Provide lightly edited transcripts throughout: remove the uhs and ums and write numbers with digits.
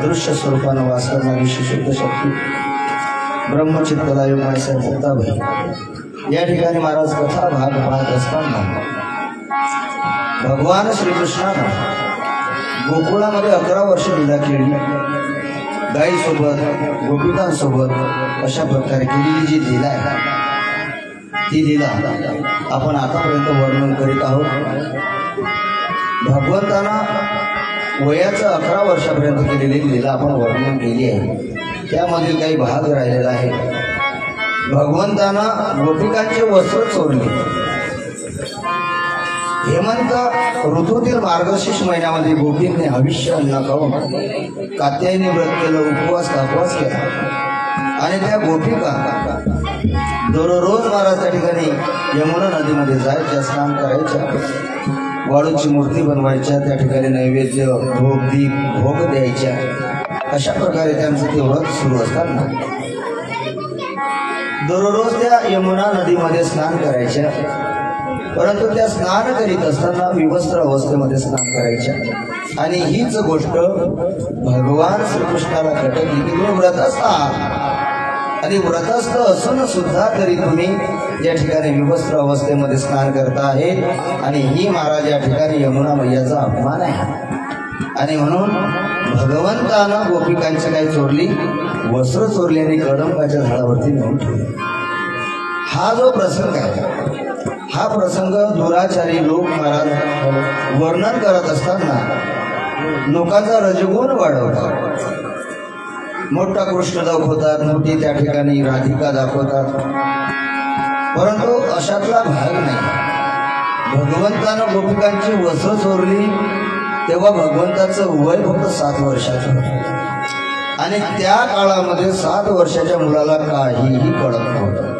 अदृश्य स्वरूपानं वास करणारी शुद्ध शक्ती ब्रह्मचित्तदायक माणसाहेब मुक्ताबाई या ठिकाणी महाराज कथा भाग पाहत असताना भगवान श्रीकृष्णानं गोकुळामध्ये 11 वर्ष लीला केली। गाईसोबत गोपिकांसोबत अशा प्रकारे केलेली जी लीला आहे ती लीला आपण आतापर्यंत वर्णन करीत आहोत। भगवंतानं वयाचं 11 वर्षापर्यंत केलेली लीला आपण वर्णन केली आहे। त्यामधील काही भाग राहिलेला आहे। भगवंतानं गोपिकांचे वस्त्र चोरले। हेमंत ऋतूतील मार्गशीर्ष महिन्यामध्ये गोपींनी हविष्य अन्न खाऊन कात्यायनी व्रत केलं, उपवास केला आणि त्या गोपिका दररोज महाराज त्या ठिकाणी यमुना नदीमध्ये जायच्या, स्नान करायच्या, वाळूची मूर्ती बनवायच्या, त्या ठिकाणी नैवेद्य भोग द्यायच्या। अशा प्रकारे त्यांचं ते व्रत सुरू असताना दररोज त्या यमुना नदीमध्ये स्नान करायच्या। परंतु त्या स्नान करीत असताना विवस्त्र अवस्थेमध्ये स्नान करायच्या आणि हीच गोष्ट भगवान श्रीकृष्णाला खटकली की तुम्ही व्रतस्थ आहात आणि व्रतस्थ असून सुद्धा तरी तुम्ही या ठिकाणी विवस्त्र अवस्थेमध्ये स्नान करता आहे आणि ही महाराज या ठिकाणी यमुना मैयाचा अपमान आहे। आणि म्हणून भगवंतानं गोपिकांची काही चोरली, वस्त्र चोरली आणि कदंबाच्या झाडावरती नेऊन ठेवली। हा जो प्रसंग आहे हा प्रसंग दुराचारी लोक महाराज वर्णन करत असताना लोकांचा रजगुण वाढवतात। मोठा कृष्ण दाखवतात, मोठी त्या ठिकाणी राधिका दाखवतात, परंतु अशातला भाग नाही। भगवंतानं गोपिकांची वस्त्र चोरली तेव्हा भगवंताचं वय फक्त 7 वर्षाचं होतं आणि त्या काळामध्ये 7 वर्षाच्या मुलाला काहीही कळत नव्हतं।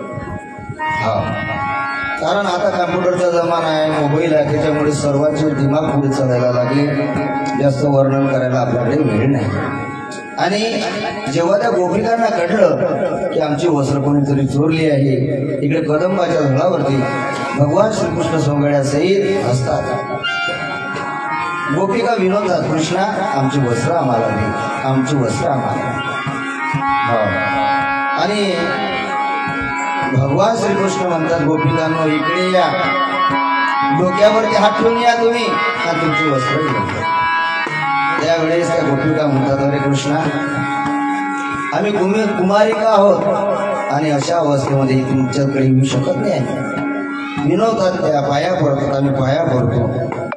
कारण आता कॉम्प्युटरचा जमाना आहे, मोबाईल आहे, त्याच्यामुळे सर्वांचे दिमाग पुढे चालायला लागले। जास्त वर्णन करायला आपल्याकडे वेळ नाही। आणि जेव्हा त्या गोपिकांना कळलं की आमची वस्त्र कोणीतरी चोरली आहे, इकडे कदंबाच्या झाडावरती भगवान श्रीकृष्ण सोंगड्यासहित असतात। गोपिका विनोदात, कृष्णा आमची वस्त्र आम्हाला दे, आमची वस्त्र आम्हाला। आणि भगवान श्रीकृष्ण म्हणतात गोपिकांनो इकडे या, डोक्यावरती हात ठेवून या तुम्ही, हा तुमची वस्त्र घेऊन। त्यावेळेस त्या गोपिका म्हणतात अरे कृष्णा आम्ही कुमारिका आहोत आणि अशा अवस्थेमध्ये तुमच्याकडे येऊ शकत नाही। विनोदात त्या पाया पडतात, आम्ही पाया पडतो,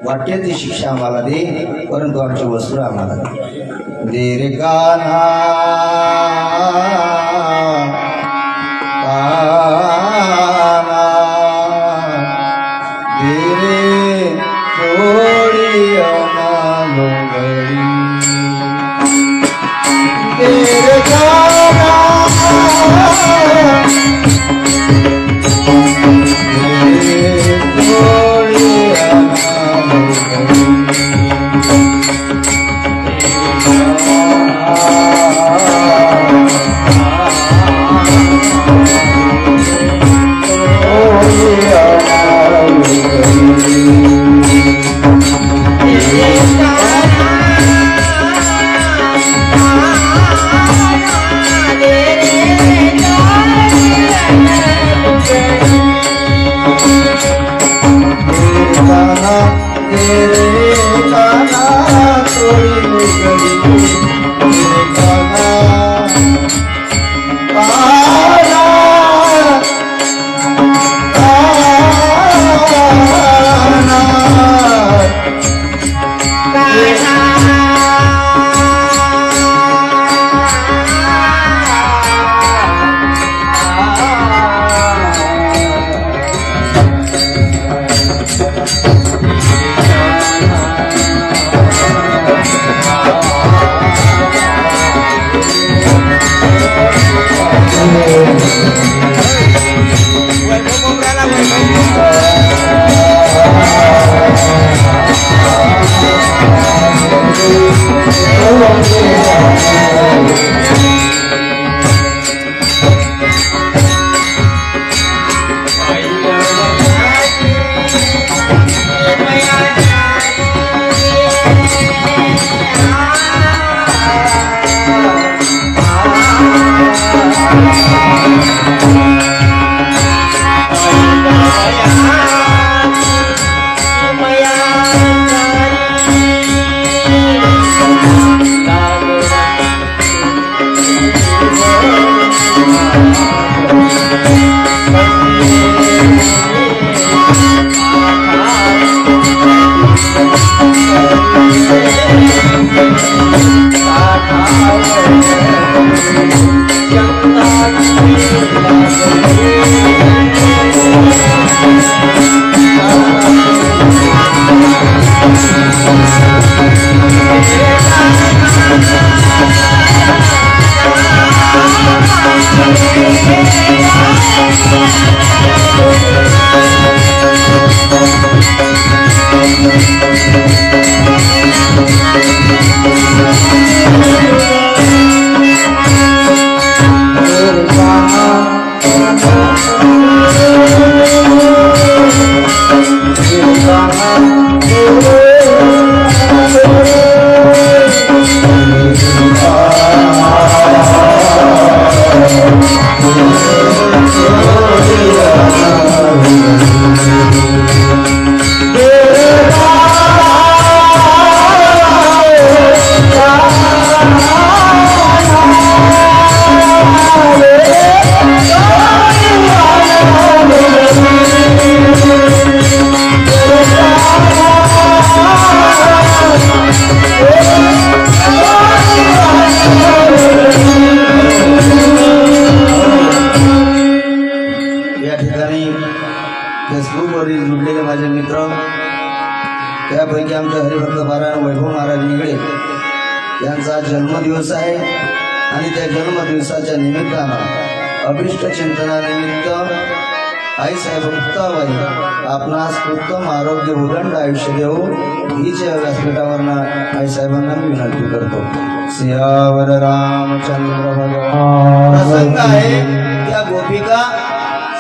वाटेल ती शिक्षा आम्हाला दे, परंतु आमची वस्त्र आम्हाला दे रे कान्हा तेरे थोड़ी अनालोगड़ी तेरे गाना तेरे थोड़ी अनालोगड़ी त्यापैकी आमचे हरिभक्त पारायण वैभव महाराज निगडे यांचा जन्मदिवस आहे आणि त्या जन्मदिवसाच्या निमित्तानं अभिष्ट चिंतनानिमित्त आईसाहेब मुक्ताबाई आपणास उत्तम आरोग्य उदंड आयुष्य देऊ हीच या व्यासपीठावरनं आईसाहेबांना मी विनंती करतो. सियावर रामचंद्र भगवान. प्रसंग आहे त्या गोपिका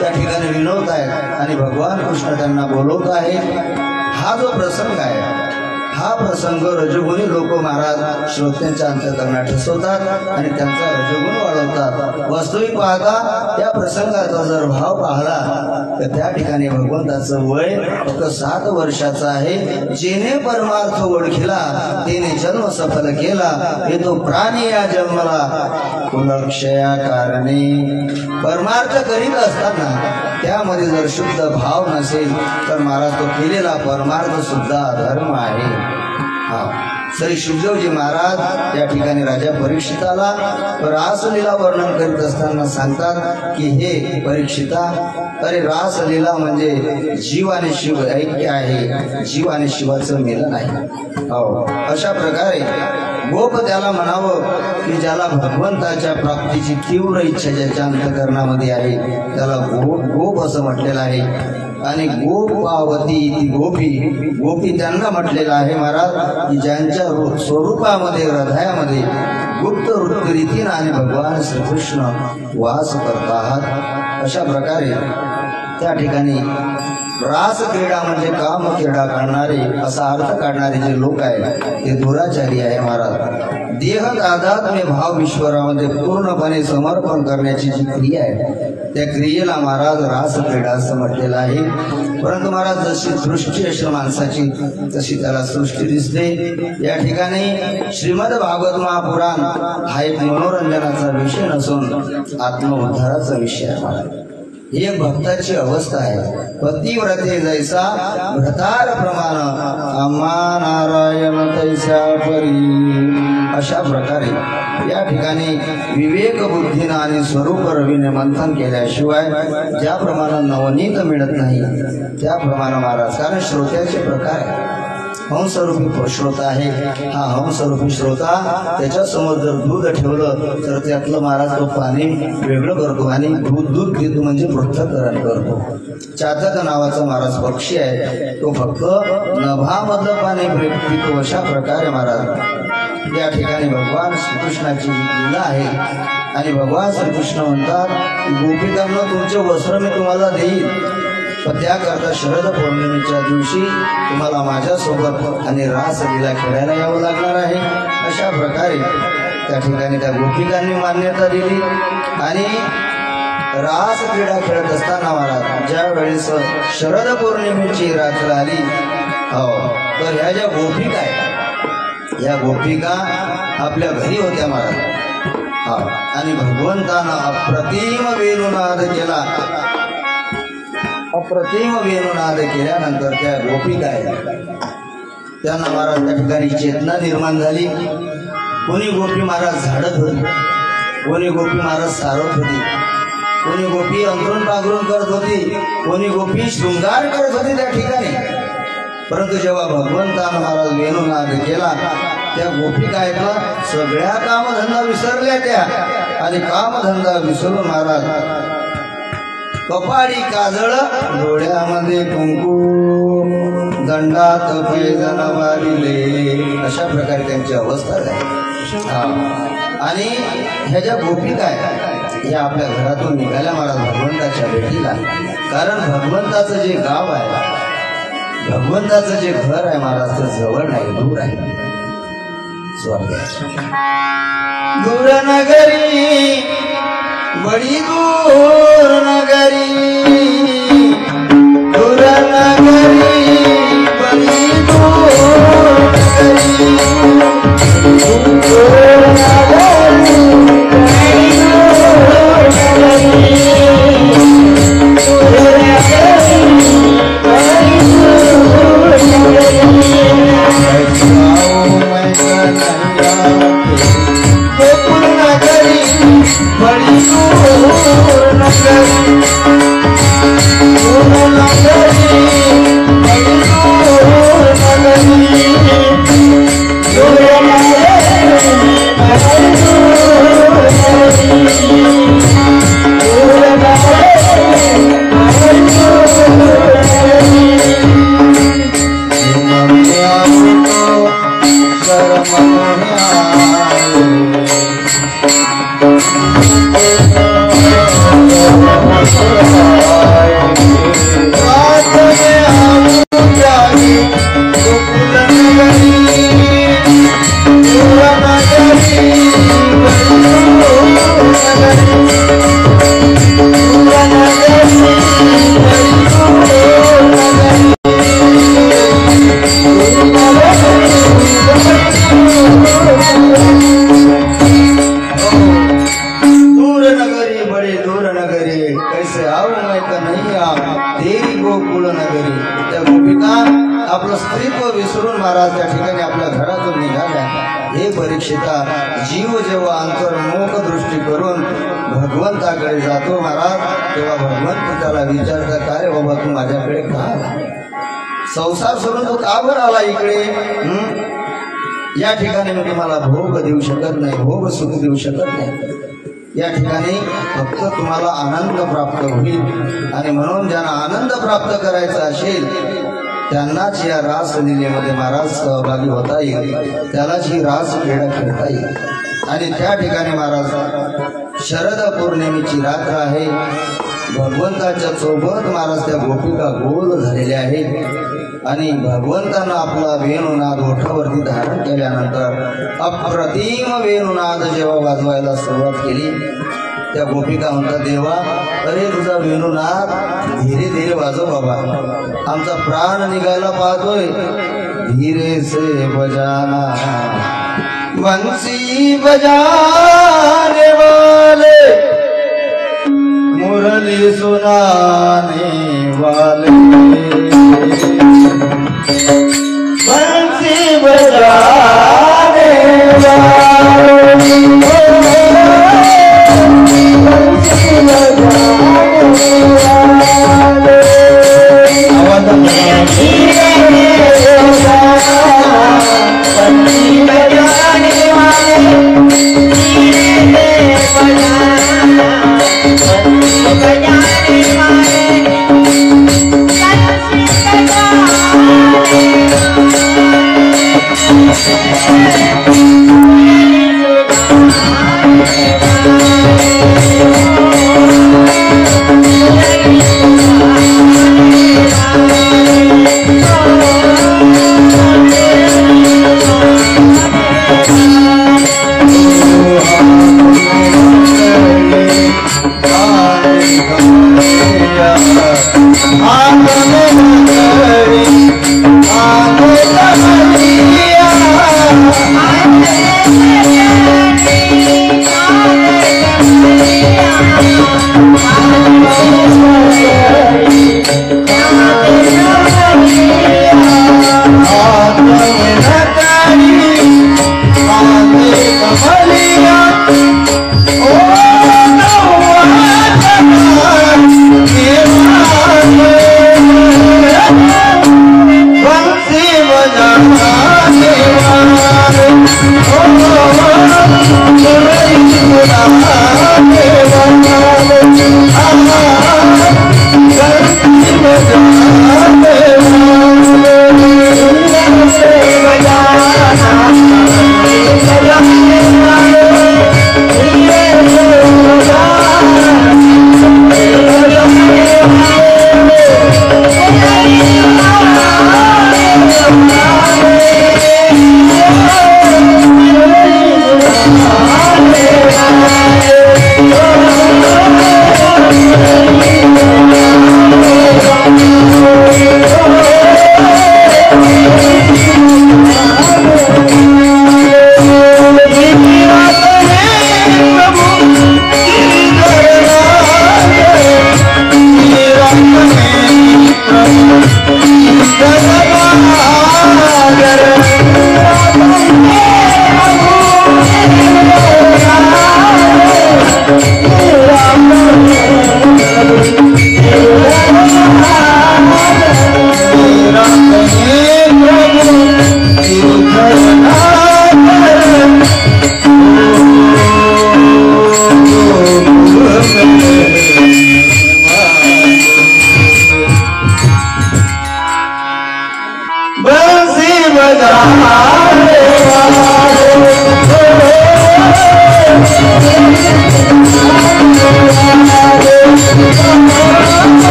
त्या ठिकाणी विनवत आहेत आणि भगवान कृष्ण त्यांना बोलवत आहे. हा जो प्रसंग आहे हा प्रसंग रजगुणी लोक महाराज श्रोत्यांच्या अंतःकरणात ठसवतात आणि त्यांचा रजगुण वाढवतात. वास्तविक पाहता त्या प्रसंगाचा जर भाव पाहला तर त्या ठिकाणी भगवंताचं वय फक्त 7 वर्षाचं आहे. जेने परमार्थ ओळखिला तेने जन्म सफल केला, हे तो प्राणी या जन्मला कुलक्षया कारणे. परमार्थ करीत असताना त्यामध्ये जर शुद्ध भाव नसेल तर महाराज तो केलेला परमार्थ सुद्धा धर्म आहे. श्री शुभदेवजी महाराज या ठिकाणी राजा परीक्षिताला रासलीला वर्णन करीत असताना सांगतात की हे परीक्षिता, अरे रासलीला म्हणजे जीव आणि शिव ऐक्य आहे, जीव आणि शिवाचं मिलन आहे. हो, अशा प्रकारे गोप त्याला म्हणावं की ज्याला भगवंताच्या प्राप्तीची तीव्र इच्छा ज्याच्या अंतःकरणामध्ये आहे त्याला गोप असं म्हटलेलं आहे. आणि गोपावती ती गोपी त्यांना म्हटलेलं आहे महाराज की ज्यांच्या स्वरूपामध्ये हृदयामध्ये गुप्त वृत्तीरीतीनं आणि भगवान श्रीकृष्ण वास करतात. अशा प्रकारे त्या ठिकाणी रास क्रीडा म्हणजे काम क्रीडा करणारे असा अर्थ काढणारे जे लोक आहेत ते दुराचारी आहे महाराज. देह तादात्म्य भाव ईश्वरामध्ये पूर्णपणे समर्पण करण्याची जी क्रिया आहे त्या क्रियेला महाराज रास क्रीडा असं म्हटलेलं आहे. परंतु महाराज जशी दृष्टी अशी माणसाची तशी त्याला सृष्टी दिसते. या ठिकाणी श्रीमद भागवत महापुराण हा एक मनोरंजनाचा विषय नसून आत्मउद्धाराचा विषय आहे महाराज. ही एक भक्ताची अवस्था आहे. पतिव्रते जैसा भ्रतार प्रमाण आम्हा नारायण तैसा परी. अशा प्रकारे या ठिकाणी विवेक बुद्धीनं आणि स्वरूप रवीने मंथन केल्याशिवाय ज्याप्रमाणे नवनीत मिळत नाही त्याप्रमाणे महाराज, कारण श्रोत्याचे प्रकार आहे. हंसरूपी श्रोता आहे. हा हंसरूपी श्रोता त्याच्यासमोर जर दूध ठेवलं तर त्यातलं महाराज तो पाणी वेगळं करतो आणि दूध घेतो म्हणजे पृथक्करण करतो. चातक नावाचा महाराज पक्षी आहे, तो फक्त नभामधलं पाणी पितो. अशा प्रकारे महाराज या ठिकाणी भगवान श्रीकृष्णाची लीला आहे. आणि भगवान श्रीकृष्ण म्हणतात गोपिकांना तुमचे वस्त्र मी तुम्हाला देईल, पण त्याकरता शरद पौर्णिमेच्या दिवशी तुम्हाला माझ्यासोबत आणि रासलीला खेळायला यावं लागणार आहे. अशा प्रकारे त्या ठिकाणी त्या गोपिकांनी मान्यता दिली. आणि रास क्रीडा खेळत असताना महाराज ज्या वेळेस शरद पौर्णिमेची रात्र आली तर ह्या ज्या गोपिका आहेत या गोपिका आपल्या घरी होत्या महाराज. आणि भगवंतानं अप्रतिम वेणुनाद केला. अप्रतिम वेणुनाद केल्यानंतर त्या गोपिका आहेत त्यांना महाराज त्या ठिकाणी चेतना निर्माण झाली. कोणी गोपी महाराज झाडत होती, कोणी गोपी महाराज सारत होती, कोणी गोपी अंतरून पांघरून करत होती, कोणी गोपी शृंगार करत होती त्या ठिकाणी. परंतु जेव्हा भगवंतानं महाराज वेणुनाद केला त्या गोपिका आहेत ना सगळ्या कामधंदा विसरल्या त्या. आणि कामधंदा विसरून महाराज कपाळी काजळ, डोळ्यामध्ये कुंकू, दंडात पैजण वारिले. अशा प्रकारे त्यांची अवस्था झाली. आणि ह्या ज्या गोपिका आहेत ह्या आपल्या घरातून निघाल्या महाराज भगवंताच्या भेटीला. कारण भगवंताचं जे गाव आहे, भगवंताचं जे घर आहे महाराज ते जवळ नाही, दूर आहे. दूर नगरी बड़ी दूर नगरी, दूर नगरी बड़ी दूर नगरी, दूर नगरी बड़ी दूर नगरी, दूर नगरी बड़ी दूर नगरी. गोकुल नगरी बड़ी दूर नगरी, दूर नगरी बड़ी दूर नगरी. आपलं स्त्रीत्व विसरून महाराज त्या ठिकाणी आपल्या घरातून निघाल्या। हे परीक्षिता, जीव जेव्हा अंतर्मुख दृष्टी करून भगवंताकडे जातो महाराज, तेव्हा भगवंत त्याला विचारतात, काय रे बाबा तू माझ्याकडे का आला? संसार सोडून तू का बरं आला इकडे? या ठिकाणी मी तुम्हाला भोग देऊ शकत नाही, भोग सुख देऊ शकत नाही। या ठिकाणी फक्त तुम्हाला आनंद प्राप्त होईल आणि म्हणून ज्यांना आनंद प्राप्त करायचा असेल त्यांनाच या रासलीलेमध्ये महाराज सहभागी होता येईल, त्यालाच ही रास क्रीडा खेळता येईल। आणि त्या ठिकाणी महाराज शरद पौर्णिमेची रात्र आहे, भगवंताच्या सोबत महाराज त्या गोपिका गोल झालेल्या आहेत आणि भगवंतानं आपला वेणुनाद ओठावरती धारण केल्यानंतर अप्रतिम वेणुनाद जेव्हा वाजवायला सुरुवात केली, त्या गोपिका म्हणतात, देवा अरे तुझा वेणुनाद धीरे धीरे वाजव बाबा, आमचा प्राण निघायला पाहतोय। धीरे से बजाना बंसी बजाने वाले, मुरली सुनाने वाले, बंसी बजाने वाले, बजाने वाले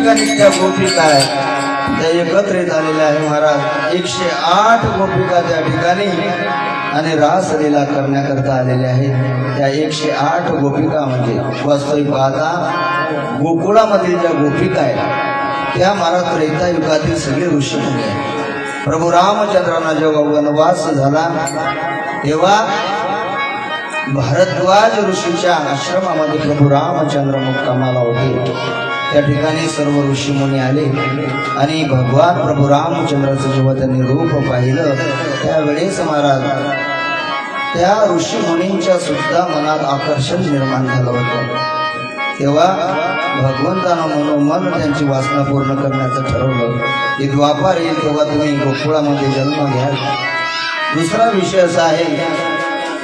ठिकाणी त्या गोपिका आहे त्या एकत्रित आलेल्या आहे महाराज। 108 गोपिका त्या ठिकाणी आणि रासलीला करण्याकरता आलेल्या आहेत। त्या 108 गोपिका म्हणजे वास्तविक पाहता गोकुळामधील ज्या गोपिका आहेत त्या महाराज त्रेता युगातील सगळे ऋषीमुनी आहेत। प्रभू रामचंद्रांना जेव्हा वनवास झाला तेव्हा भारद्वाज ऋषीच्या आश्रमामध्ये प्रभू रामचंद्र मुक्कामाला होते। त्या ठिकाणी सर्व ऋषीमुनी आले आणि भगवान प्रभू रामचंद्राचं जेव्हा त्यांनी रूप पाहिलं त्यावेळेस महाराज त्या ऋषीमुनींच्या सुद्धा मनात आकर्षण निर्माण झालं होतं। तेव्हा भगवंतानं मनोमन त्यांची वासना पूर्ण करण्याचं ठरवलं की द्वापार येईल तेव्हा तुम्ही गोकुळामध्ये जन्म घ्याल। दुसरा विषय असा आहे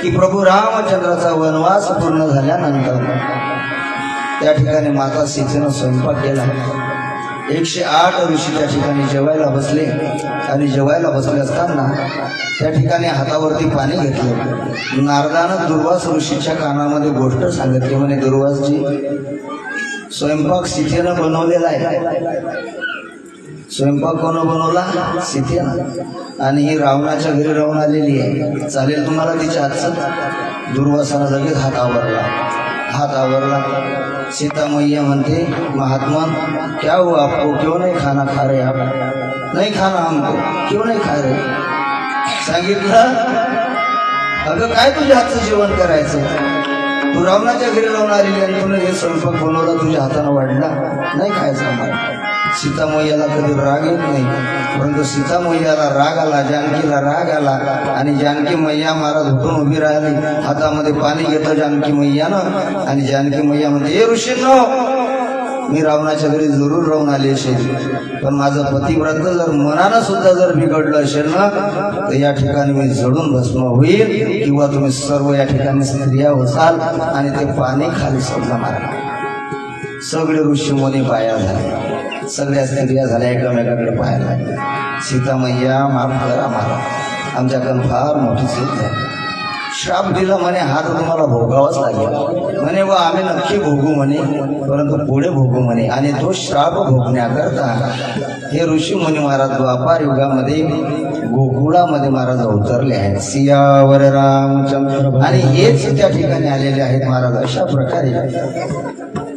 की प्रभू रामचंद्राचा वनवास पूर्ण झाल्यानंतर त्या ठिकाणी माता सीतेनं स्वयंपाक केला। 108 ऋषी त्या ठिकाणी जेवायला बसले आणि जेवायला बसले असताना त्या ठिकाणी हातावरती पाणी घेतलं। नारदानं दुर्वास ऋषीच्या कानामध्ये गोष्ट सांगितली म्हणे दुर्वासजी स्वयंपाक सीतेनं बनवलेला आहे। स्वयंपाक कोण बनवला? सीतेनं। आणि ही रावणाच्या घरी राहून आलेली आहे, चालेल तुम्हाला तिच्या हातचं? दुर्वासानं लगेच हात आवरला। सीता मैया म्हणते महात्मा क्या हुआ आपको, क्यों नहीं खाना खा रहे आप? नहीं खाना हमको, क्यों नहीं खा रहे? सांगितलं अगं काय तुझ्या हातचं जेवण करायचं, तू रावणाच्या घरी राहून आलेली आणि तुला हे स्वयंपाक बनवला तुझ्या हातानं वाढला, नाही खायचं आम्हाला। सीता मैयाला कधी राग येत नाही, परंतु सीता मैयाला राग आला, जानकीला राग आला आणि जानकी मैया महाराज उठून उभी राहिली, हातामध्ये पाणी घेतलं जानकी मैयानं आणि जानकी मैया म्हणते हे ऋषींनो मी रावणाच्या घरी जरूर राहून आली असेल, पण माझं पतिव्रत जर मनानं सुद्धा जर बिघडलं असेल ना तर या ठिकाणी मी जडून भस्म होईल किंवा तुम्ही सर्व या ठिकाणी स्त्रिया होसाल आणि ते पाणी खाली सोडलं मारा। सगळे ऋषीमुनी पाया झाले, सगळ्या स्त्रिया झाल्या एकमेकांकडे पाहायला। सीता मैया माफ करा मला, आमच्याकडून फार मोठी चूक झाली, श्राप दिला म्हणे हा तर तुम्हाला भोगावाच लागेल म्हणे, व आम्ही नक्की भोगू म्हणे, परंतु पुढे भोगू म्हणे। आणि तो श्राप भोगण्याकरता हे ऋषी मुनी महाराज द्वापार युगामध्ये गोकुळामध्ये महाराज अवतरले आहेत। सियावर रामचंद्र आणि हेच त्या ठिकाणी आलेले आहेत महाराज। अशा प्रकारे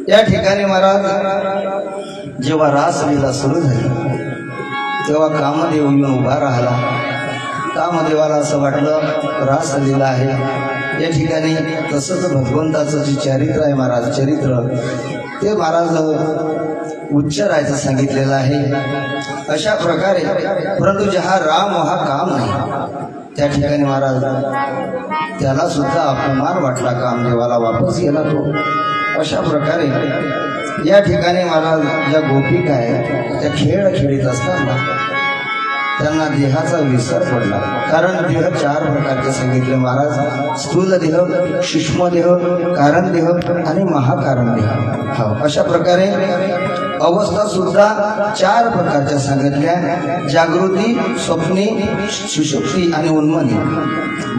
या ठिकाणी महाराज जेव्हा रासलीला सुरू झाली तेव्हा कामदेव येऊन उभा राहिला। कामदेवाला असं वाटलं रासलीला आहे या ठिकाणी, तसंच भगवंताचं जे चरित्र आहे महाराज, चरित्र ते महाराज उच्चारायचं सांगितलेलं आहे अशा प्रकारे। परंतु जहा राम हा काम नाही त्या ठिकाणी महाराज त्याला सुद्धा अपमान वाटला, कामदेवाला वापस गेला तो। अशा प्रकारे या ठिकाणी महाराज ज्या गोपिका आहे त्या खेळ खेळीत असताना त्यांना देहाचा विसर पडला, कारण देह 4 प्रकारचे सांगितले महाराज, स्थूल देह, सूक्ष्म देह, कारण देह आणि महाकारण देह। अशा प्रकारे अवस्था सुद्धा 4 प्रकारच्या सांगितल्या, जागृती, स्वप्नी, सुषुप्ती आणि उन्मनी।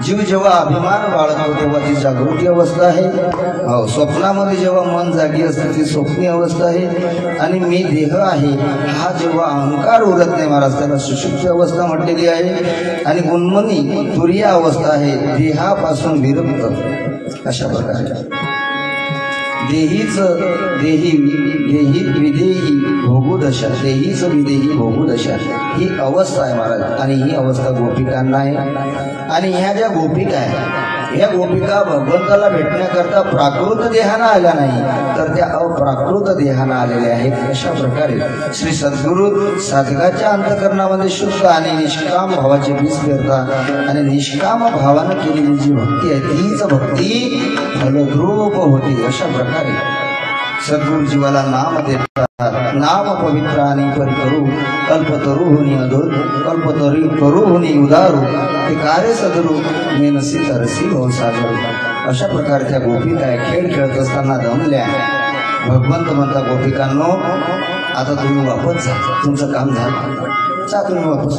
जीव जेव्हा अभिमान बाळगतो तेव्हा ती जागृती अवस्था आहे, स्वप्नामध्ये जेव्हा मन जागी असते ती स्वप्नी अवस्था आहे, आणि मी देह आहे हा जेव्हा अहंकार उरत नाही महाराज त्याला सुषुप्ती अवस्था म्हटलेली आहे, आणि उन्मनी तुरीय अवस्था आहे, देहापासून विरक्त। अशा प्रकारे देहीच देही देही विदेही भोगुदशा, देहीच विदेही भोगुदशा ही अवस्था आहे महाराज। आणि ही अवस्था गोपिकांना आहे, आणि ह्या ज्या गोपिका आहे ह्या गोपिका भगवंताला भेटण्याकरता प्राकृत देहानं आल्या नाही तर त्या अप्राकृत देहानं आलेल्या आहेत। अशा प्रकारे श्री सद्गुरु साधकाच्या अंतकरणामध्ये शुद्ध आणि निष्काम भावाचे बीज पेरतात, आणि निष्काम भावानं केलेली जी भक्ती आहे तीच भक्ती फलद्रूप होती। अशा प्रकारे सद्गुरु जीवाला नाम देतात, नाम पवित्र आणि परिकरू, कल्पतरू होनी अधूर, कल्पतरी करू होनी उदारू, ते कार्य सदरू मेनसी तरसी हो सागरू। अशा प्रकारे त्या गोपिका खेळ खेळत असताना दमल्या। भगवंत म्हणता गोपिकांनो आता तुम्ही वापस जा, तुमचं काम झालं, जा तुम्ही वापस।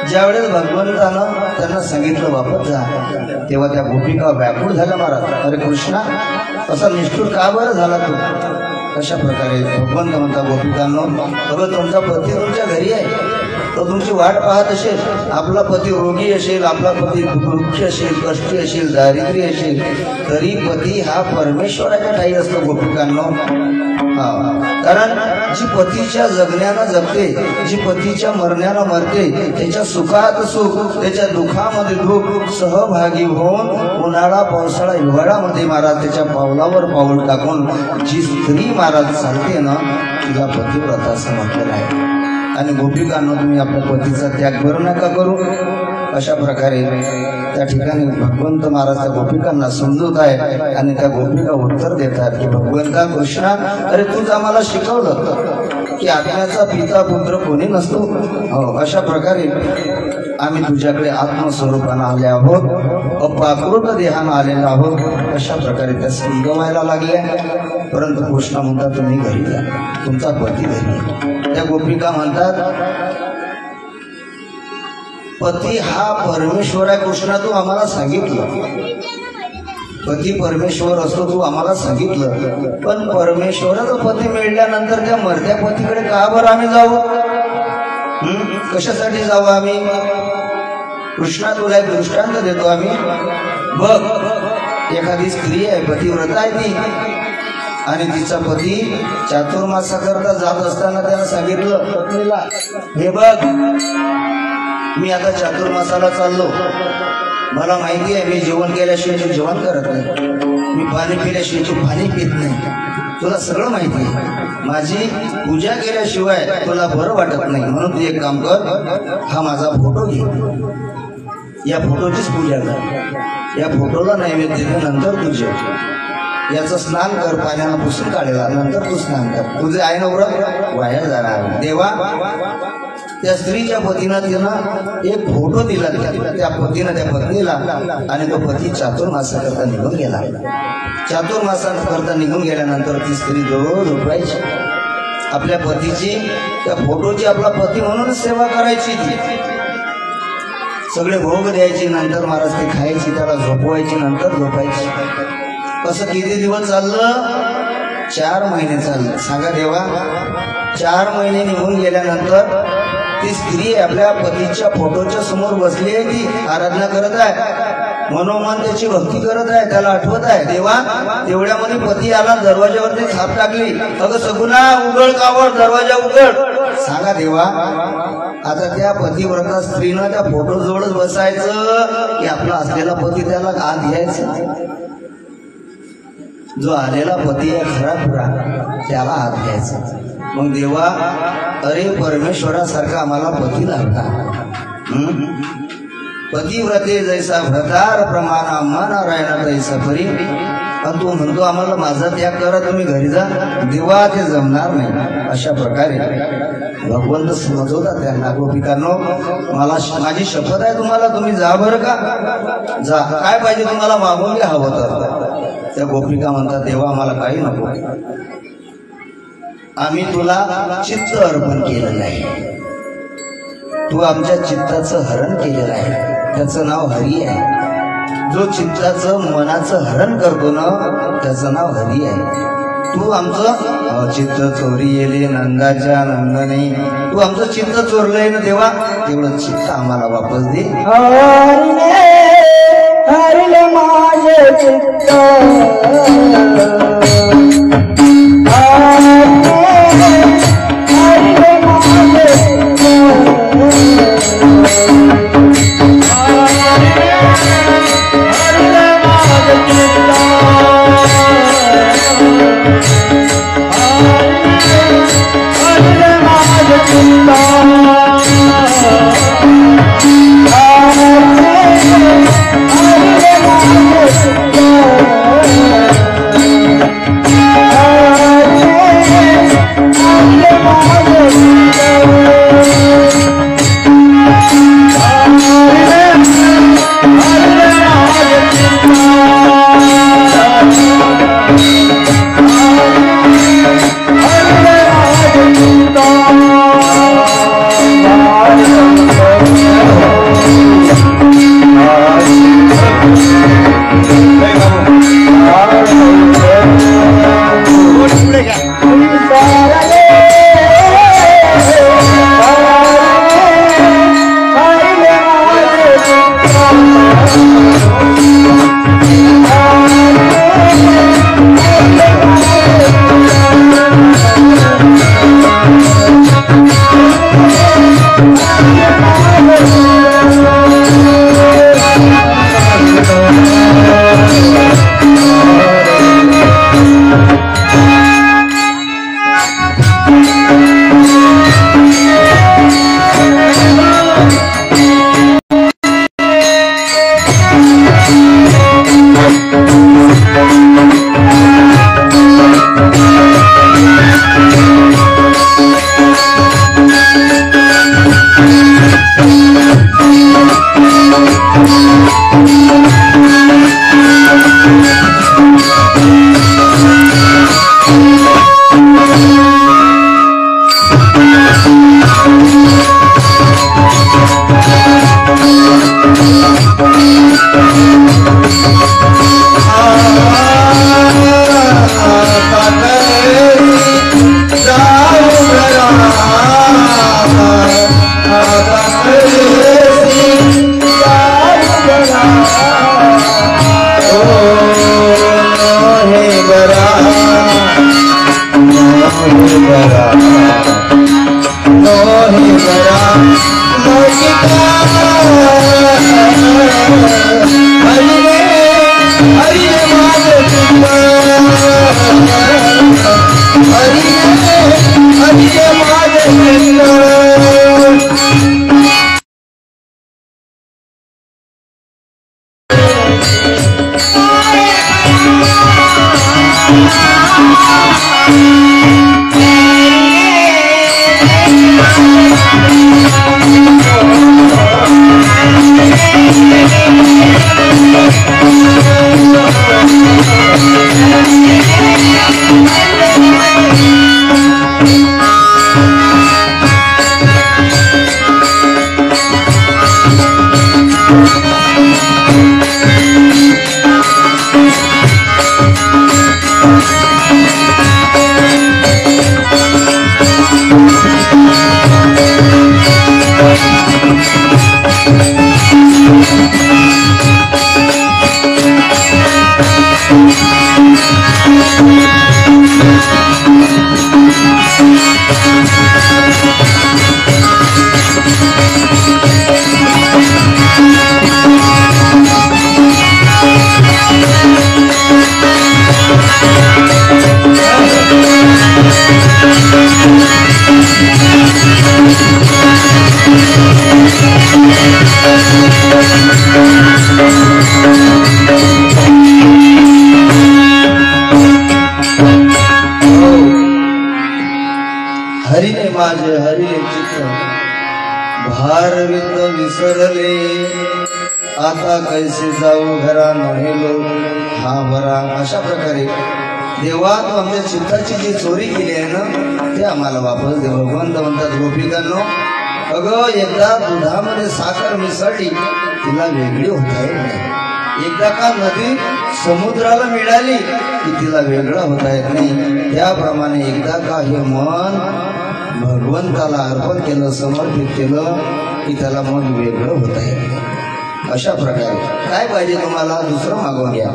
ज्यावेळेस भगवंतानं त्यांना सांगितलं वापस जा तेव्हा त्या गोपिका व्याकुळ झाल्या महाराज, अरे कृष्णा असा निष्ठुर का बरं झाला तू? अशा प्रकारे भगवंत म्हणता गोपिकांनो, अगं तुमचा पती तुमच्या घरी आहे, तो तुमची वाट पाहत असेल. आपला पती रोगी असेल, आपला पती दुःखी असेल, कष्टी असेल, दारिद्र्य असेल, तरी पती हा परमेश्वराच्या ठाई असतो गोपिकांनो. कारण जी पतीच्या जगण्यानं जगते, जी पतीच्या मरण्यानं मरते, त्याच्या सुखात सुख, त्याच्या दुःखामध्ये दुःख सहभागी होऊन उन्हाळा पावसाळा हिवाळ्यामध्ये महाराज त्याच्या पावलावर पाऊल टाकून जी स्त्री महाराज चालते ना, तिला पतिव्रत असं म्हटलेलं आहे. आणि गोपिकांनो, तुम्ही आपल्या पतीचा त्याग करू नका करू. अशा प्रकारे त्या ठिकाणी भगवंत महाराज त्या गोपिकांना समजवत आहे. आणि त्या गोपिका उत्तर देतात की भगवंता कृष्णा, अरे तूच आम्हाला शिकवलं की आत्म्याचा पिता पुत्र कोणी नसतो. हो, अशा प्रकारे आम्ही तुझ्याकडे आत्मस्वरूपानं आले आहोत, अपाकृत देहानं आलेलो आहोत. अशा प्रकारे त्या समजवायला लागल्या. परंतु कृष्ण म्हणतात तुम्ही घरी जा, तुमचा पती घरी. त्या गोपिका म्हणतात पती हा परमेश्वर आहे. कृष्णा तू आम्हाला सांगितलं, पती परमेश्वर असतो तू आम्हाला सांगितलं, पण परमेश्वराचा पती मिळाल्यानंतर त्या मर्त्या पतीकडे का बरं आम्ही जाऊ? कशासाठी जाऊ आम्ही? कृष्णा तुला एक दृष्टांत देतो आम्ही. बघ, एखादी स्त्री आहे, पतिव्रता आहे ती, आणि तिचा पती चातुर्मासाकरता जात असताना त्यानं सांगितलं पत्नीला, हे बघ मी आता चातुर्मासाला चाललो, मला माहिती आहे मी जेवण केल्याशिवाय तू जेवण करत नाही, मी पाणी पिल्याशिवाय तू पाणी पित नाही, तुला सगळं माहिती आहे, माझी पूजा केल्याशिवाय तुला बरं वाटत नाही, म्हणून तू एक काम कर, हा माझा फोटो घे, या फोटोचीच पूजा कर, या फोटोला नैवेद्य दे, नंतर तू जेव, याचं स्नान कर, पाण्यानं पुसून काढेला, नंतर तू स्नान कर, तुझे आहे नवरा वाया जाणार. देवा त्या स्त्रीच्या पतीनं तिनं एक फोटो दिला त्या पतीनं त्या पत्नीला, आणि तो पती चातुर्मासाकरता निघून गेला. चातुर्मासाकरता निघून गेल्यानंतर ती स्त्री जवळ झोपायची, आपल्या पतीची त्या फोटोची आपला पती म्हणूनच सेवा करायची, ती सगळे भोग द्यायची, नंतर महाराज ती खायची, त्याला झोपवायची, नंतर झोपायची. असं किती दिवस चाललं? 4 महिने चाललं. सांगा देवा, 4 महिने निघून गेल्यानंतर ती स्त्री आपल्या पतीच्या फोटोच्या समोर बसली आहे, ती आराधना करत आहे, मनोमन त्याची भक्ती करत आहे, त्याला आठवत आहे. देवा तेवढ्यामध्ये पती आला, दरवाजावरती थाप टाकली, अगं सगुणा उघड कावड, दरवाजा उघड. सांगा देवा, आता त्या पतिव्रता स्त्रीनं त्या फोटो जवळच बसायचं की आपला असलेला पती त्याला आत घ्यायचं? जो आलेला पती आहे खरा खुरा, त्याला हात घ्यायचा. मग देवा, अरे परमेश्वरासारखा आम्हाला पती लागता, पतिव्रते जैसा भ्रतार प्रमाण आम्हा नारायणा तैसा परी, पण तू म्हणतो आम्हाला माझा त्याग करा, तुम्ही घरी जा. देवा ते जमणार नाही. अशा प्रकारे भगवंत समजवतात त्यांना, गोपिकांनो मला माझी शपथ आहे तुम्हाला, तुम्ही जा बरं का, जा, काय पाहिजे तुम्हाला मागून घ्या हवं तर. त्या गोपिका म्हणतात देवा आम्हाला काही नको, आम्ही तुला चित्त अर्पण केलेलं आहे, तू आमच्या चित्ताचं हरण केलेलं आहे, त्याचं नाव हरी आहे. जो चित्ताचं मनाचं हरण करतो ना, त्याचं नाव हरी आहे. तू आमचं चित्त चोरी येले नंदाच्या नंदने, तू आमचं चित्त चोरलंय ना देवा, तेवढं चित्त आम्हाला वापस दे. हरले माझे चित्त, हरिने माझे हरिले चित्त भारविंद विसरले आता कैसे जाऊ घरा नहेलो हा भरा. अशा प्रकारे देवा तू आमच्या चित्ताची जी चोरी केली आहे ना ते आम्हाला वापस दे. भगवंत म्हणतात गोपिकांनो अगं एकदा दुधामध्ये साखर मिसळली तिला वेगळी होता येत नाही. एकदा का नदी समुद्राला मिळाली की तिला वेगळं होता येत नाही. त्याप्रमाणे एकदा का हे मन भगवंताला अर्पण केलं समर्पित केलं की त्याला मन वेगळं होता येत नाही. अशा प्रकारे काय पाहिजे तुम्हाला दुसरं मागून घ्या.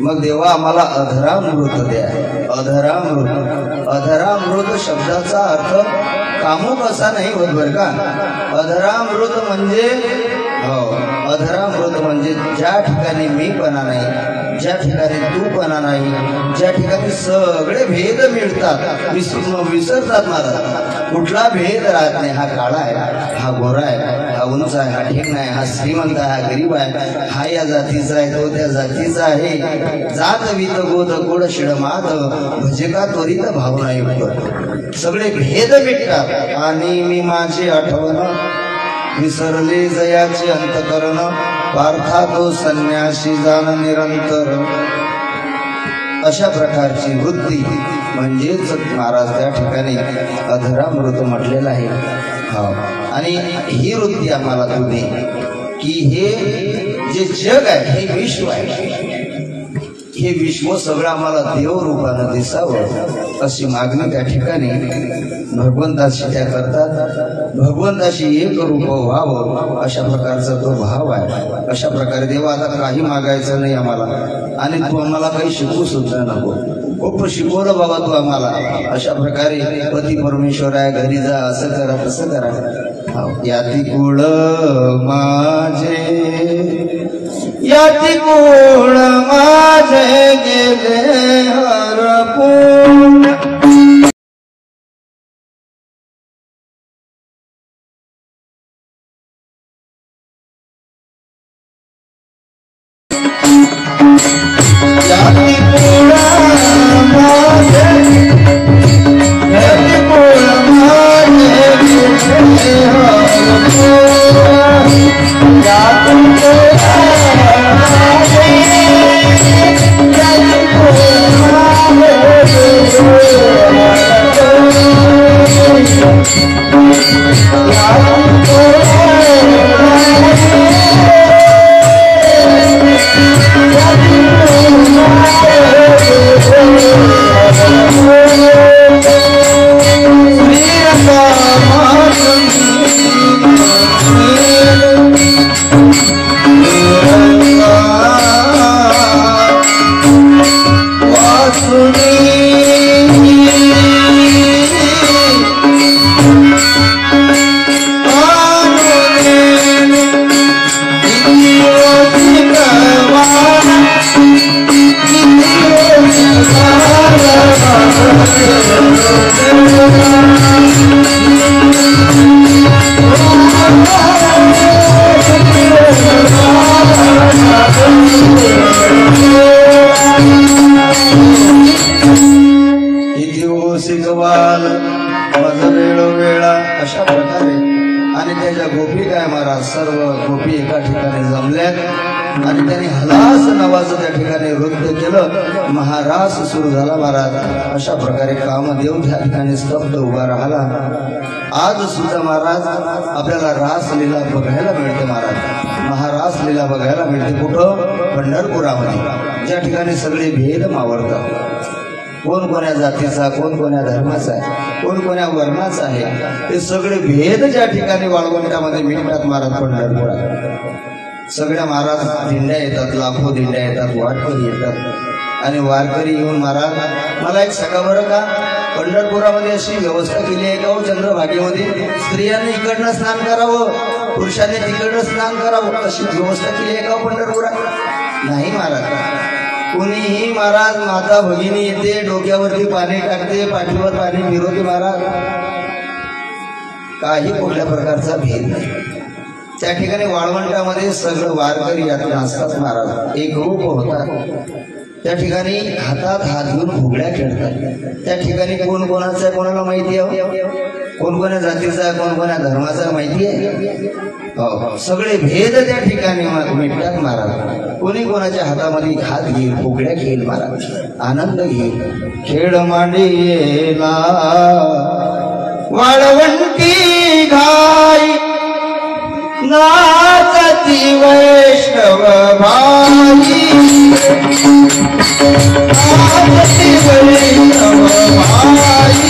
मग देवा आम्हाला अधरामृत द्या. अधरामृत अधरामृत शब्दाचा अर्थ कामुक असा नाही होत बरं का. अधरामृत म्हणजे अधरामृत म्हणजे ज्या ठिकाणी मीपणा नाही, ज्या ठिकाणी तूपणा नाही, ज्या ठिकाणी सगळे भेद मिळतात विसरतात महाराज. कुठला भेद राहत नाही. हा काळा आहे, हा गोरा आहे, हा उंच आहे, हा ठेंगणा आहे, हा श्रीमंत आहे, हा गरीब आहे, हा या जातीचा आहे, तो त्या जातीचा आहे. जात वीत गोत गोड शिड मात भजका त्वरित भावना युक्त. सगळे भेद मिटतात. आणि मी माझी आठवण विसरले जयाचे अंतकरण पार्था तो संन्यासी जाण निरंतर. अशा प्रकारची वृत्ती म्हणजेच महाराज त्या ठिकाणी अधरामृत म्हटलेलं आहे. आणि ही वृत्ती आम्हाला तू दे की हे जे जग आहे हे विश्व आहे, हे विश्व सगळं आम्हाला देवरूपानं दिसावं अशी मागणी त्या ठिकाणी भगवंताशी त्या करतात. भगवंताशी एक रूप व्हावं अशा प्रकारचा तो भाव आहे. अशा प्रकारे देवा आता काही मागायचं नाही आम्हाला आणि तू आम्हाला काही शिकवू सुद्धा नको. खूप शिकवलं बाबा तू आम्हाला. अशा प्रकारे पती परमेश्वर आहे, घरी जा, असं करा तसं करा. याती कुळ माझे याती कुळ माझे गेले हरपून. याती कुळ माझे याती कुळ माझे गेले हरपून. याती गोपी काय महाराज सर्व गोपी एका ठिकाणी जमल्यात आणि त्यांनी हलास नावाचं त्या ठिकाणी नृत्य केलं. महारास सुरू झाला महाराज. अशा प्रकारे कामदेव त्या ठिकाणी स्तब्ध उभा राहिला. आज सुद्धा महाराज आपल्याला रासलीला बघायला मिळते. महाराज महारास लीला बघायला मिळते कुठं? पंढरपुरामध्ये, ज्या ठिकाणी सगळे भेद मावळतात. कोण कोण्या जातीचा, कोण कोण्या धर्माचा आहे, कोण कोण्या वर्णाचा आहे, ते सगळे भेद ज्या ठिकाणी वाळवंटामध्ये मिळतात महाराज पंढरपुरात. सगळ्या महाराज दिंड्या येतात, लाखो दिंड्या येतात, वारकरी येतात आणि वारकरी येऊन महाराज मला एक सांगा बरं का, पंढरपुरामध्ये अशी व्यवस्था केली आहे का हो चंद्रभागेमध्ये? स्त्रियांनी इकडनं स्नान करावं, पुरुषांनी तिकडनं स्नान करावं, अशी व्यवस्था केली आहे का पंढरपुरात? नाही महाराज. कुणीही महाराज माता भगिनी येते, डोक्यावरती पाणी टाकते, पाठीवर पाणी फिरवते महाराज. काही कुठल्या प्रकारचा भेद नाही. त्या ठिकाणी वाळवंटामध्ये सगळं वारकरी यात असतात महाराज. एक रूप होता. त्या ठिकाणी हातात हात घेऊन फुगड्या खेळतात. त्या ठिकाणी कोण कोणाचा कोणाला माहिती आहे? कोण कोण्या जातीचा, कोण कोण्या धर्माचा माहिती आहे? सगळे भेद त्या ठिकाणी मिटतात महाराज. कोणी कोणाच्या हातामध्ये हात घेईल, फुगड्या घेईल महाराज, आनंद घेईल. खेळ मांडीला वाळवंटी घाई नाचती वैष्णव भाई, नाचती वैष्णव भाई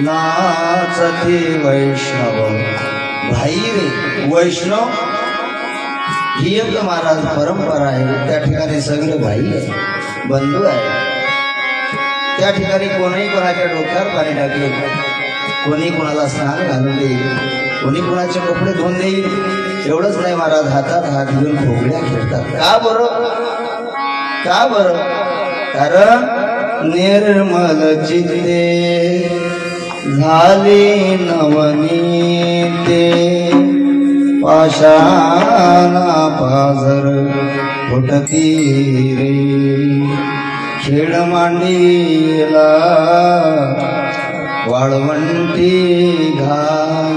नाचते वैष्णव भाई रे. वैष्णव ही एक महाराज परंपरा आहे. त्या ठिकाणी सगळे भाई आहे, बंधू आहे. त्या ठिकाणी कोणीही कोणाच्या डोक्यावर पाणी टाकेल, कोणी कोणाला स्नान घालून देईल, कोणी कोणाचे कपडे धुवून देईल. एवढंच नाही महाराज, हातात हात घेऊन फुगड्या खेळतात. का बरं? का बरं? कारण निर्मल चित्ते झाले नवनीते, पाषाणा पाझर फुटती रे. खेळ मांडीला वाळवंटी घाई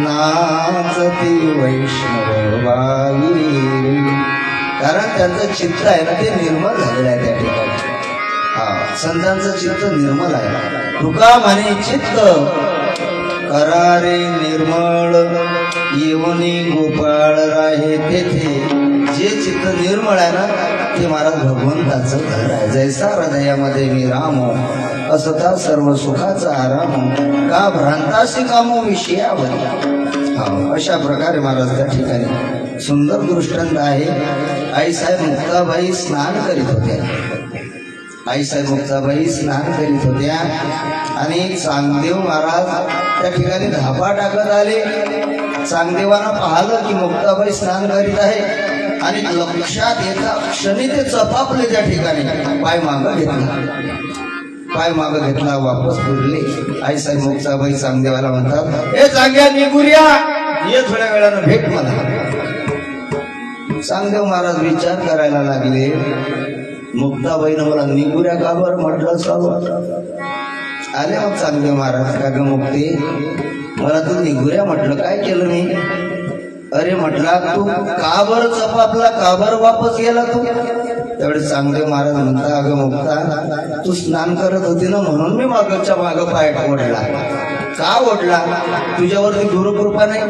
नाचती वैष्णव बाई. कारण त्यांचं चित्त आहे ना ते निर्मळ झालेलं आहे त्या ठिकाणी. संतांचं चित्त निर्मल आहे. तुका म्हणे चित्त करारे निर्मळ, येऊनी गोपाळ राहे तेथे. जे चित्त निर्मळ आहे ना ते महाराज भगवंताचं घर आहे. जैसा हृदयामध्ये मी रामो, असता सर्व सुखाचा आराम, का भ्रांतासी कामो विषयावर. अशा प्रकारे महाराज त्या ठिकाणी सुंदर दृष्टांत आहे. आईसाहेब मुक्ताबाई स्नान करीत होत्या. आईसाहेब मुक्ताबाई स्नान करीत होत्या आणि चांगदेव महाराज त्या ठिकाणी धापा टाकत आले. चांगदेवानं पाहिलं की मुक्ताबाई स्नान करीत आहे आणि लक्षात येता क्षणी ते चपापले. त्या ठिकाणी पाय मागं घेतला, पाय मागं घेतला, वापस फिरले. आईसाहेब मुक्ताबाई चांगदेवाला म्हणतात, हे चांगल्या निगुर्या, ये थोड्या वेळानं भेट मला. चांगदेव महाराज विचार करायला लागले. मुक्ताबाईनं मला निगुऱ्या का बरं म्हटलं चालू आले मग चांगले महाराज का ग मुक्ती मला तू निगुऱ्या म्हटलं काय केलं मी अरे म्हटला तू का बरं चपापला का बरं वापस गेला तू तेवढे चांगले महाराज म्हणता अगं मुक्ता तू स्नान करत होती ना म्हणून मी मागच्या मागं पाय ओढला का ओढला तुझ्यावरती गुरुकृपा नाही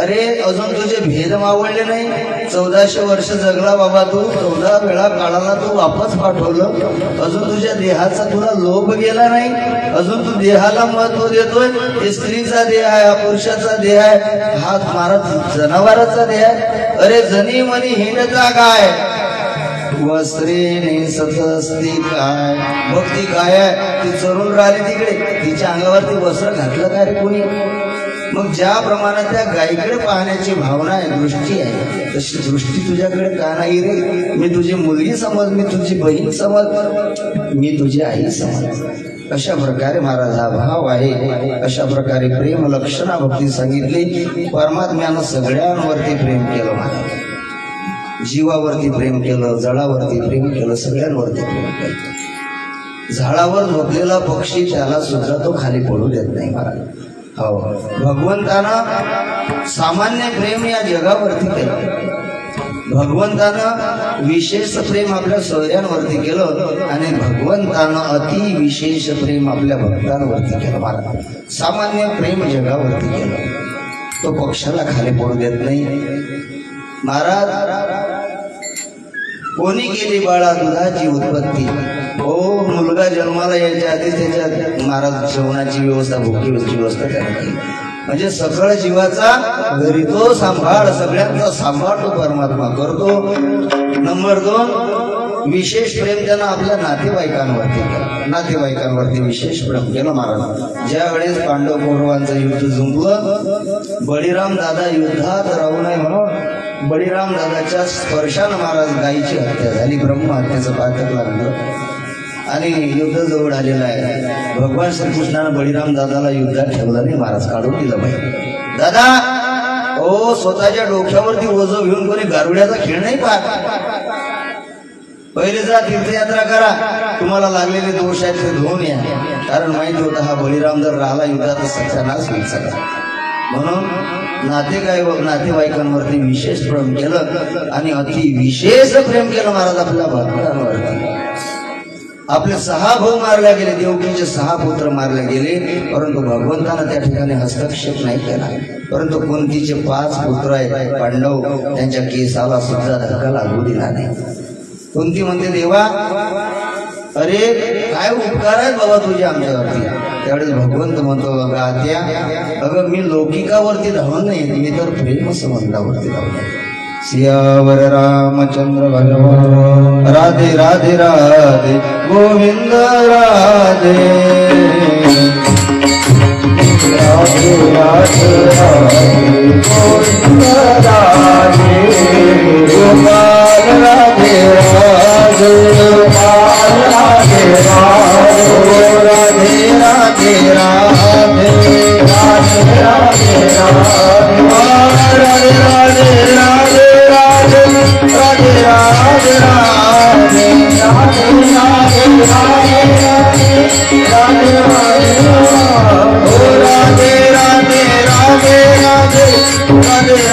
अरे अजून तुझे भेद मावळले नाही 1400 वर्ष जगला बाबा तू 14 वेळा काळाला तू वापस पाठवलं अजून तुझ्या देहाचा तुला लोभ गेला नाही अजून तू देहाला महत्व देतोय हे स्त्रीचा देह आहे हा पुरुषाचा देह आहे हा महाराज जनावराचा देह आहे अरे जनी मनी हिंडता काय वस्त्रे नेसत असती काय भक्ती काय आहे ती चरून राहिली तिकडे तिच्या अंगावरती वस्त्र घातलं काय रे कोणी मग ज्या प्रमाणात त्या गायीकडे पाहण्याची भावना आहे दृष्टी आहे तशी दृष्टी तुझ्याकडे का नाही रे मी तुझी मुलगी समज मी तुझी बहीण समज मी तुझी आई समज अशा प्रकारे महाराज हा भाव आहे अशा प्रकारे प्रेम लक्षणा भक्ती सांगितली परमात्म्यानं सगळ्यांवरती प्रेम केलं महाराज जीवावरती प्रेम केलं जळावरती प्रेम केलं सगळ्यांवरती प्रेम केलं झाडावर झोपलेला पक्षी त्याला सुद्धा तो खाली पडू देत नाही महाराज हो भगवंतानं सामान्य प्रेम या जगावरती केलं भगवंतानं विशेष प्रेम आपल्या सोयऱ्यांवरती केलं आणि भगवंतानं अति विशेष प्रेम आपल्या भक्तांवरती केलं महाराज सामान्य प्रेम जगावरती केलं तो पक्षाला खाली पडू देत नाही महाराज कोणी केली बाळा दुधाची उत्पत्ती ओ मुलगा जन्माला यायच्या आधी त्याच्या महाराज जेवणाची व्यवस्था भुकेची व्यवस्था त्याने केली म्हणजे सकळ जीवाचा घरी तो सांभाळ सगळ्यांचा सांभाळ तो परमात्मा करतो नंबर 2 विशेष प्रेम त्यानं आपल्या नातेवाईकांवरती केलं नातेवाईकांवरती विशेष प्रेम केलं महाराज ज्या वेळेस पांडव कौरवांचं युद्ध जुंपलं बळीराम दादा युद्धात राहू नये म्हणून बळीराम दादाच्या स्पर्शानं महाराज गायीची हत्या झाली ब्रह्महत्येचं पातक लागलं आणि युद्ध जवळ आलेलं आहे भगवान श्रीकृष्णानं बळीराम दादाला युद्धात ठेवलं नाही महाराज काढून दिलं पाहिजे दादा ओ स्वतःच्या डोक्यावरती ओझं घेऊन कोणी गारुड्याचा खेळ नाही पाहत पहिले जा तीर्थयात्रा करा तुम्हाला लागलेले दोष आहेत ते धुवून या कारण माहिती होतं हा बळीराम जर राहिला युद्धात सत्यानाश होईल सगळा म्हणून नातेवाईकांवरती विशेष प्रेम केलं आणि अति विशेष प्रेम केलं महाराज आपल्या भक्तांवरती आपले 6 भाऊ मारले गेले देवकीचे 6 पुत्र मारले गेले परंतु भगवंतानं त्या ठिकाणी हस्तक्षेप नाही केला परंतु कुंतीचे 5 पुत्र आहेत पांडव त्यांच्या केसाला सुद्धा धक्का लागू दिला नाही कुंती म्हणते देवा अरे काय उपकार आहेत बाबा तुझे आमच्यावरती त्यावेळेस भगवंत म्हणतो अगं आत्या अगं मी लौकिकावरती धावून नाही मी तर प्रेम संबंधावरती धावून सियावर रामचंद्र भगवान राधे राधे राधे गोविंद राधे राधे राधे राधे गोविंद राधे गोपाल राधे राधे गोपाल राधे राधे राधे राधे राधे राधे राधे राधे राधे राधे राधे राधे राधे राधे राधे